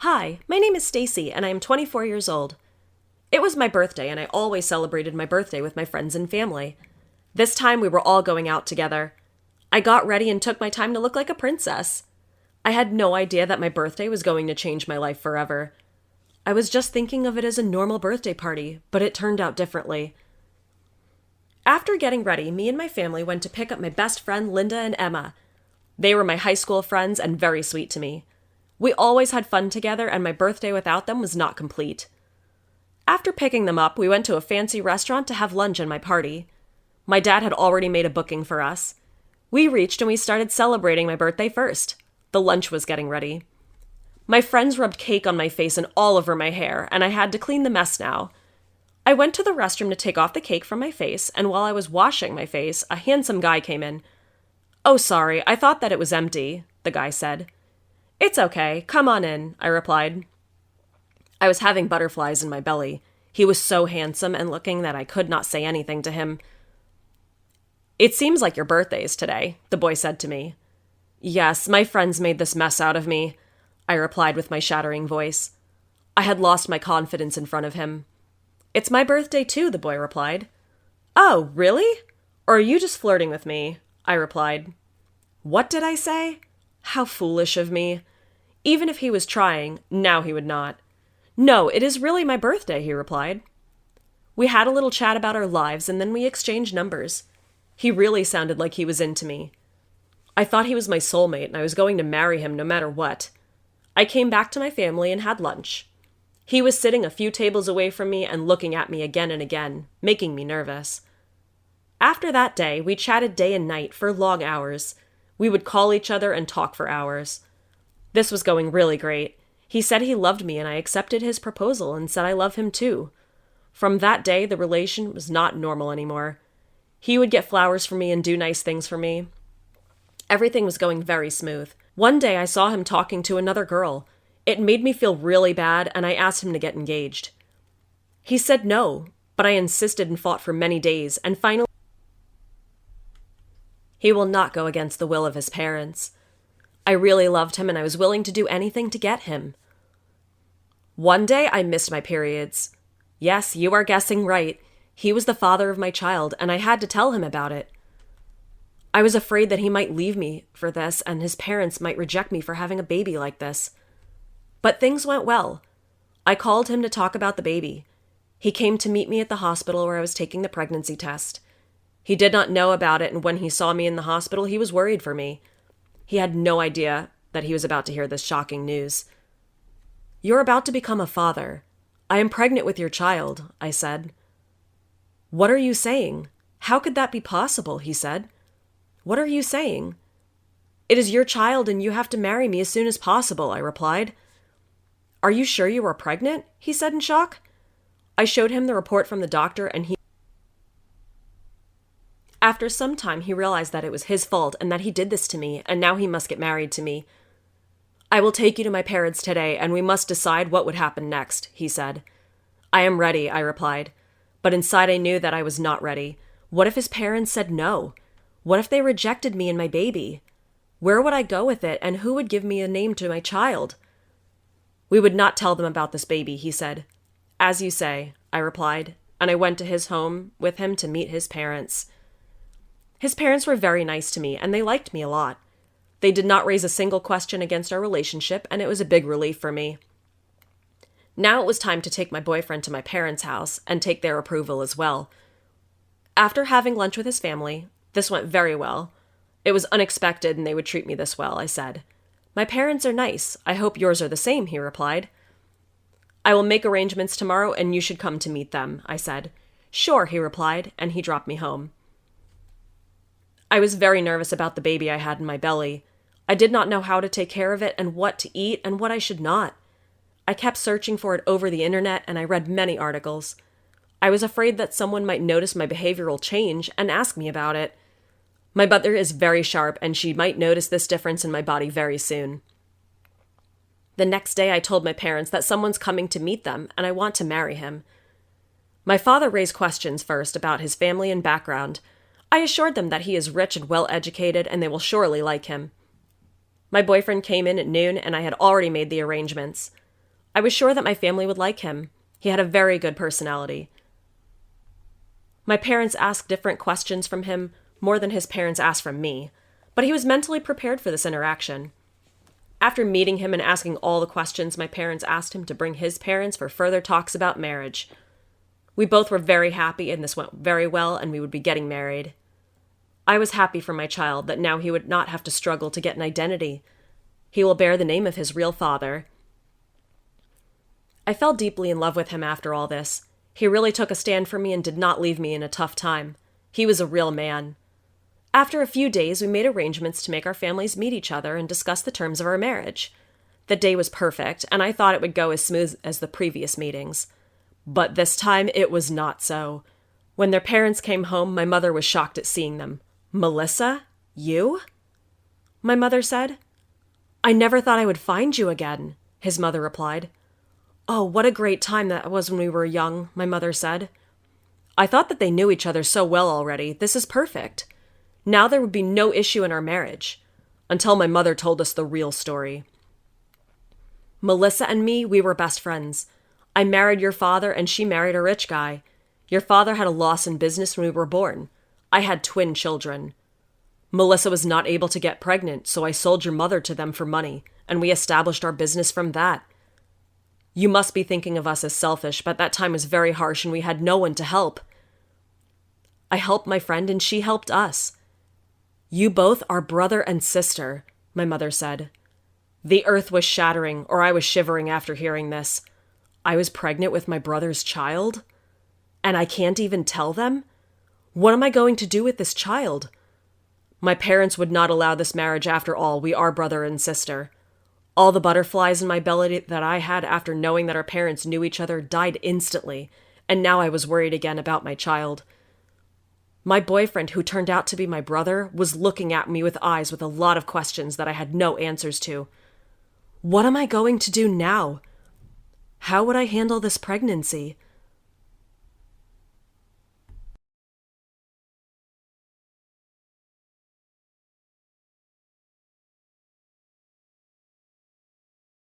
Hi, my name is Stacy and I am 24 years old. It was my birthday and I always celebrated my birthday with my friends and family. This time we were all going out together. I got ready and took my time to look like a princess. I had no idea that my birthday was going to change my life forever. I was just thinking of it as a normal birthday party, but it turned out differently. After getting ready, me and my family went to pick up my best friend Linda and Emma. They were my high school friends and very sweet to me. We always had fun together and my birthday without them was not complete. After picking them up, we went to a fancy restaurant to have lunch and my party. My dad had already made a booking for us. We reached and we started celebrating my birthday first. The lunch was getting ready. My friends rubbed cake on my face and all over my hair, and I had to clean the mess now. I went to the restroom to take off the cake from my face, and while I was washing my face, a handsome guy came in. "Oh, sorry, I thought that it was empty," the guy said. "It's okay, come on in," I replied. I was having butterflies in my belly. He was so handsome and looking that I could not say anything to him. "It seems like your birthday is today," the boy said to me. "Yes, my friends made this mess out of me," I replied with my shattering voice. I had lost my confidence in front of him. "It's my birthday too," the boy replied. "Oh, really? Or are you just flirting with me?" I replied. What did I say? How foolish of me. Even if he was trying, now he would not. "No, it is really my birthday," he replied. We had a little chat about our lives and then we exchanged numbers. He really sounded like he was into me. I thought he was my soulmate and I was going to marry him no matter what. I came back to my family and had lunch. He was sitting a few tables away from me and looking at me again and again, making me nervous. After that day, we chatted day and night for long hours. We would call each other and talk for hours. This was going really great. He said he loved me and I accepted his proposal and said I love him too. From that day, the relation was not normal anymore. He would get flowers for me and do nice things for me. Everything was going very smooth. One day I saw him talking to another girl. It made me feel really bad and I asked him to get engaged. He said no, but I insisted and fought for many days and finally he will not go against the will of his parents. I really loved him and I was willing to do anything to get him. One day I missed my periods. Yes, you are guessing right. He was the father of my child and I had to tell him about it. I was afraid that he might leave me for this and his parents might reject me for having a baby like this. But things went well. I called him to talk about the baby. He came to meet me at the hospital where I was taking the pregnancy test. He did not know about it, and when he saw me in the hospital, he was worried for me. He had no idea that he was about to hear this shocking news. "You're about to become a father. I am pregnant with your child," I said. "What are you saying? How could that be possible?" he said. "What are you saying?" "It is your child and you have to marry me as soon as possible," I replied. "Are you sure you are pregnant?" he said in shock. I showed him the report from the doctor and after some time he realized that it was his fault and that he did this to me and now he must get married to me. "I will take you to my parents today and we must decide what would happen next," he said. "I am ready," I replied. But inside I knew that I was not ready. What if his parents said no? What if they rejected me and my baby? Where would I go with it and who would give me a name to my child? "We would not tell them about this baby," he said. "As you say," I replied, and I went to his home with him to meet his parents. His parents were very nice to me, and they liked me a lot. They did not raise a single question against our relationship, and it was a big relief for me. Now it was time to take my boyfriend to my parents' house and take their approval as well. After having lunch with his family, this went very well. It was unexpected and they would treat me this well, I said. "My parents are nice. I hope yours are the same," he replied. "I will make arrangements tomorrow and you should come to meet them," I said. "Sure," he replied, and he dropped me home. I was very nervous about the baby I had in my belly. I did not know how to take care of it and what to eat and what I should not. I kept searching for it over the internet and I read many articles. I was afraid that someone might notice my behavioral change and ask me about it. My mother is very sharp and she might notice this difference in my body very soon. The next day I told my parents that someone's coming to meet them and I want to marry him. My father raised questions first about his family and background. I assured them that he is rich and well-educated and they will surely like him. My boyfriend came in at noon and I had already made the arrangements. I was sure that my family would like him. He had a very good personality. My parents asked different questions from him, more than his parents asked from me, but he was mentally prepared for this interaction. After meeting him and asking all the questions, my parents asked him to bring his parents for further talks about marriage. We both were very happy, and this went very well, and we would be getting married. I was happy for my child that now he would not have to struggle to get an identity. He will bear the name of his real father. I fell deeply in love with him after all this. He really took a stand for me and did not leave me in a tough time. He was a real man. After a few days, we made arrangements to make our families meet each other and discuss the terms of our marriage. The day was perfect, and I thought it would go as smooth as the previous meetings. But this time, it was not so. When their parents came home, my mother was shocked at seeing them. "Melissa? You?" my mother said. "I never thought I would find you again," his mother replied. "Oh, what a great time that was when we were young," my mother said. "I thought that they knew each other so well already. This is perfect. Now there would be no issue in our marriage." Until my mother told us the real story. "Melissa and me, we were best friends. I married your father and she married a rich guy. Your father had a loss in business when we were born. I had twin children. Melissa was not able to get pregnant, so I sold your mother to them for money, and we established our business from that. You must be thinking of us as selfish, but that time was very harsh and we had no one to help. I helped my friend and she helped us. You both are brother and sister," my mother said. The earth was shattering, or I was shivering after hearing this. I was pregnant with my brother's child? And I can't even tell them? What am I going to do with this child? My parents would not allow this marriage after all. We are brother and sister. All the butterflies in my belly that I had after knowing that our parents knew each other died instantly, and now I was worried again about my child. My boyfriend, who turned out to be my brother, was looking at me with eyes with a lot of questions that I had no answers to. What am I going to do now? How would I handle this pregnancy?